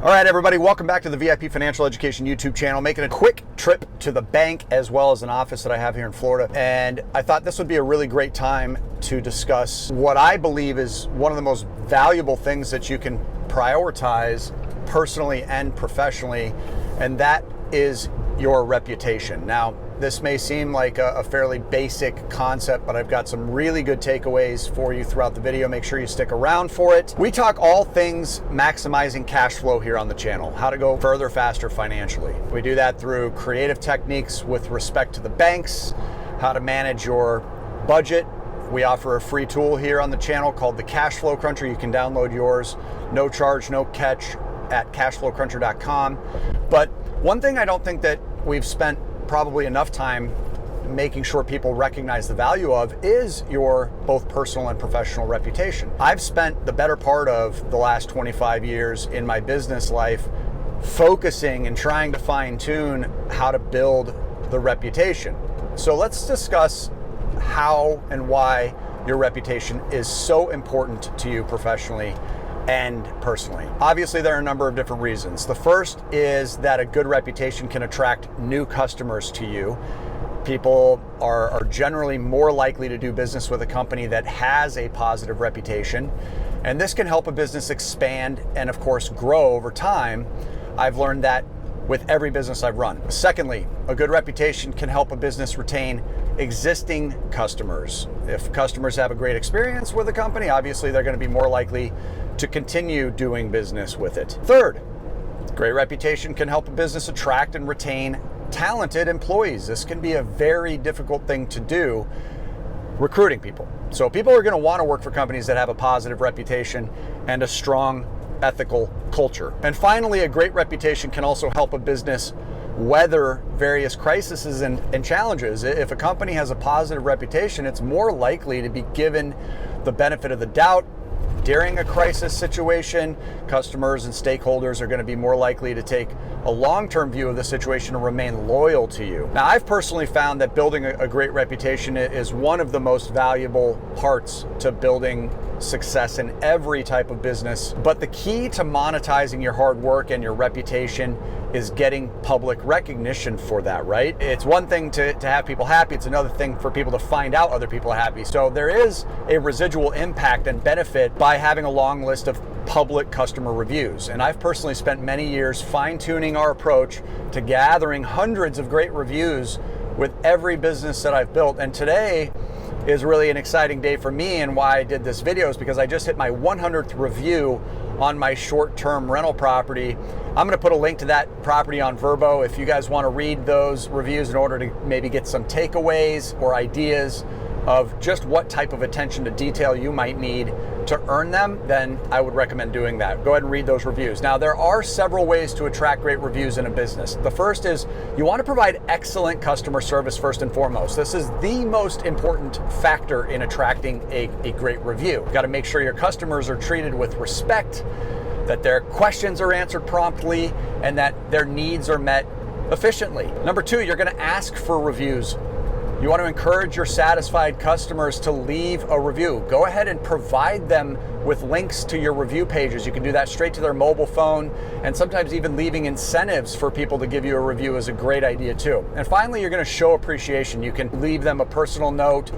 All right, everybody, welcome back to the VIP Financial Education YouTube channel. Making a quick trip to the bank as well as an office that I have here in Florida. And I thought this would be a really great time to discuss what I believe is one of the most valuable things that you can prioritize personally and professionally, and that is your reputation. Now, this may seem like a fairly basic concept, but I've got some really good takeaways for you throughout the video. Make sure you stick around for it. We talk all things maximizing cash flow here on the channel, how to go further, faster financially. We do that through creative techniques with respect to the banks, how to manage your budget. We offer a free tool here on the channel called the Cash Flow Cruncher. You can download yours, no charge, no catch, at cashflowcruncher.com. But one thing I don't think that we've spent probably enough time making sure people recognize the value of is your both personal and professional reputation. I've spent the better part of the last 25 years in my business life focusing and trying to fine-tune how to build the reputation. So let's discuss how and why your reputation is so important to you professionally and personally. Obviously, there are a number of different reasons. The first is that a good reputation can attract new customers to you. People are generally more likely to do business with a company that has a positive reputation, and this can help a business expand and, of course, grow over time. I've learned that with every business I've run. Secondly, a good reputation can help a business retain existing customers. If customers have a great experience with a company, obviously they're going to be more likely to continue doing business with it. Third, great reputation can help a business attract and retain talented employees. This can be a very difficult thing to do, recruiting people. So people are going to want to work for companies that have a positive reputation and a strong ethical culture. And finally, a great reputation can also help a business weather various crises and challenges. If a company has a positive reputation, it's more likely to be given the benefit of the doubt during a crisis situation. Customers and stakeholders are going to be more likely to take a long-term view of the situation and remain loyal to you. Now, I've personally found that building a great reputation is one of the most valuable parts to building success in every type of business. But the key to monetizing your hard work and your reputation is getting public recognition for that, right? It's one thing to have people happy. It's another thing for people to find out other people are happy. So there is a residual impact and benefit by having a long list of public customer reviews. And I've personally spent many years fine-tuning our approach to gathering hundreds of great reviews with every business that I've built. And today is really an exciting day for me, and why I did this video is because I just hit my 100th review on my short-term rental property. I'm going to put a link to that property on Vrbo if you guys want to read those reviews in order to maybe get some takeaways or ideas of just what type of attention to detail you might need to earn them. Then I would recommend doing that. Go ahead and read those reviews. Now, there are several ways to attract great reviews in a business. The first is you want to provide excellent customer service first and foremost. This is the most important factor in attracting a great review. You've got to make sure your customers are treated with respect, that their questions are answered promptly, and that their needs are met efficiently. Number two, you're going to ask for reviews. You want to encourage your satisfied customers to leave a review. Go ahead and provide them with links to your review pages. You can do that straight to their mobile phone, and sometimes even leaving incentives for people to give you a review is a great idea too. And finally, you're going to show appreciation. You can leave them a personal note,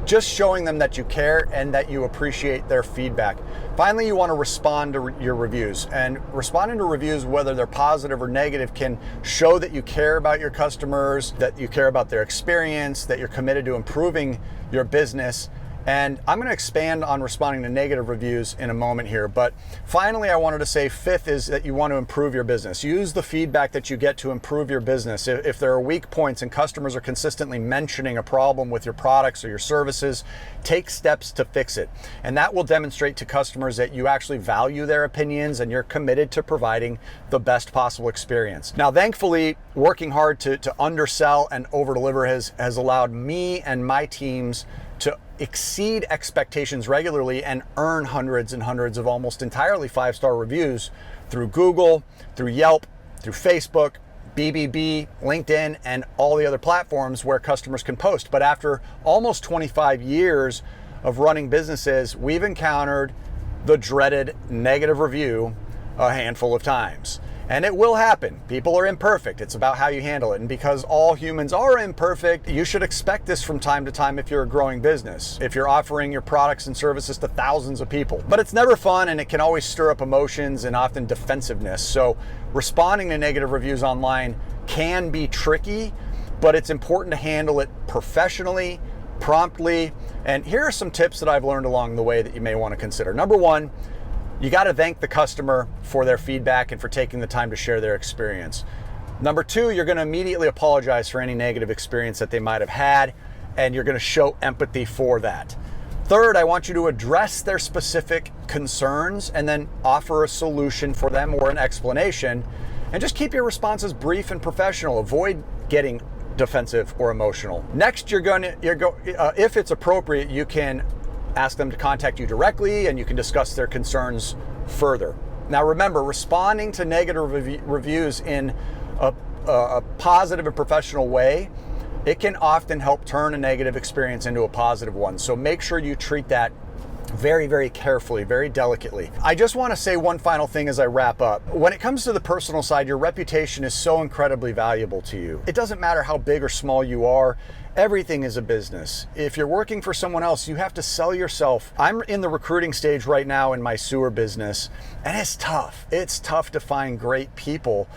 just showing them that you care and that you appreciate their feedback. Finally, you want to respond to your reviews, and responding to reviews, whether they're positive or negative, can show that you care about your customers, that you care about their experience, that you're committed to improving your business. And I'm going to expand on responding to negative reviews in a moment here. But finally, I wanted to say fifth is that you want to improve your business. Use the feedback that you get to improve your business. If there are weak points and customers are consistently mentioning a problem with your products or your services, take steps to fix it. And that will demonstrate to customers that you actually value their opinions and you're committed to providing the best possible experience. Now, thankfully, working hard to undersell and over-deliver has allowed me and my teams to exceed expectations regularly and earn hundreds and hundreds of almost entirely 5-star reviews through Google, through Yelp, through Facebook, BBB, LinkedIn, and all the other platforms where customers can post. But after almost 25 years of running businesses, we've encountered the dreaded negative review a handful of times. And it will happen. People are imperfect. It's about how you handle it. And because all humans are imperfect, you should expect this from time to time if you're a growing business, if you're offering your products and services to thousands of people. But it's never fun, and it can always stir up emotions and often defensiveness. So responding to negative reviews online can be tricky, but it's important to handle it professionally, promptly. And here are some tips that I've learned along the way that you may want to consider. Number one, you got to thank the customer for their feedback and for taking the time to share their experience. Number two, you're going to immediately apologize for any negative experience that they might have had, and you're going to show empathy for that. Third, I want you to address their specific concerns and then offer a solution for them or an explanation, and just keep your responses brief and professional. Avoid getting defensive or emotional. Next, if it's appropriate, you can ask them to contact you directly and you can discuss their concerns further. Now remember, responding to negative reviews in a positive and professional way, it can often help turn a negative experience into a positive one. So make sure you treat that very, very carefully, very delicately. I just want to say one final thing as I wrap up. When it comes to the personal side, your reputation is so incredibly valuable to you. It doesn't matter how big or small you are. Everything is a business. If you're working for someone else, you have to sell yourself. I'm in the recruiting stage right now in my sewer business, and it's tough. It's tough to find great people.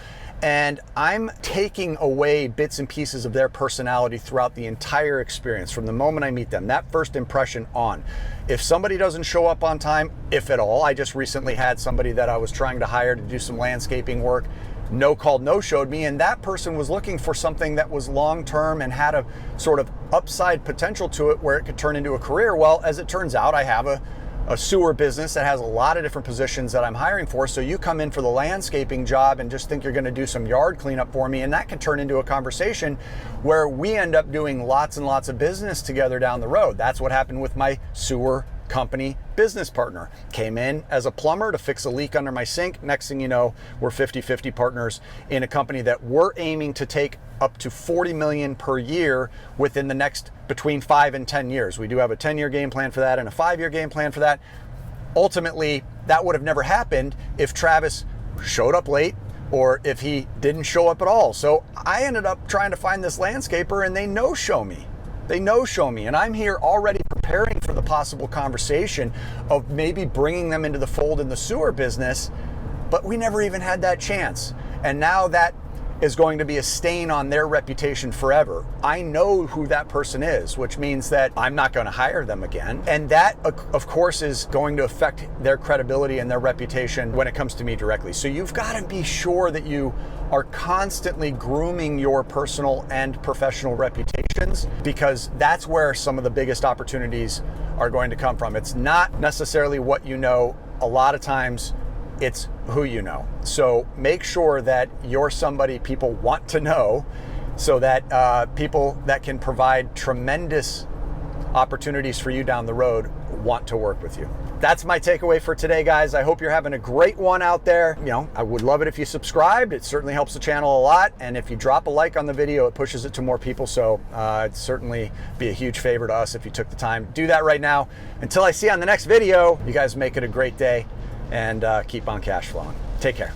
And I'm taking away bits and pieces of their personality throughout the entire experience, from the moment I meet them, that first impression on. If somebody doesn't show up on time, if at all, I just recently had somebody that I was trying to hire to do some landscaping work, no called, no showed me, and that person was looking for something that was long-term and had a sort of upside potential to it where it could turn into a career. Well, as it turns out, I have a sewer business that has a lot of different positions that I'm hiring for. So you come in for the landscaping job and just think you're going to do some yard cleanup for me, and that can turn into a conversation where we end up doing lots and lots of business together down the road. That's what happened with my sewer company business partner. Came in as a plumber to fix a leak under my sink. Next thing you know, we're 50-50 partners in a company that we're aiming to take up to 40 million per year within the next between 5 and 10 years. We do have a 10-year game plan for that and a 5-year game plan for that. Ultimately, that would have never happened if Travis showed up late or if he didn't show up at all. So I ended up trying to find this landscaper, and they no-show me. And I'm here already preparing for the possible conversation of maybe bringing them into the fold in the sewer business, but we never even had that chance. And now that is going to be a stain on their reputation forever. I know who that person is, which means that I'm not going to hire them again. And that, of course, is going to affect their credibility and their reputation when it comes to me directly. So you've got to be sure that you are constantly grooming your personal and professional reputations, because that's where some of the biggest opportunities are going to come from. It's not necessarily what you know. A lot of times, it's who you know. So make sure that you're somebody people want to know, so that people that can provide tremendous opportunities for you down the road want to work with you. That's my takeaway for today, guys. I hope you're having a great one out there. You know, I would love it if you subscribed. It certainly helps the channel a lot. And if you drop a like on the video, it pushes it to more people. So it'd certainly be a huge favor to us if you took the time to do that right now. Until I see you on the next video, you guys make it a great day and keep on cash flowing. Take care.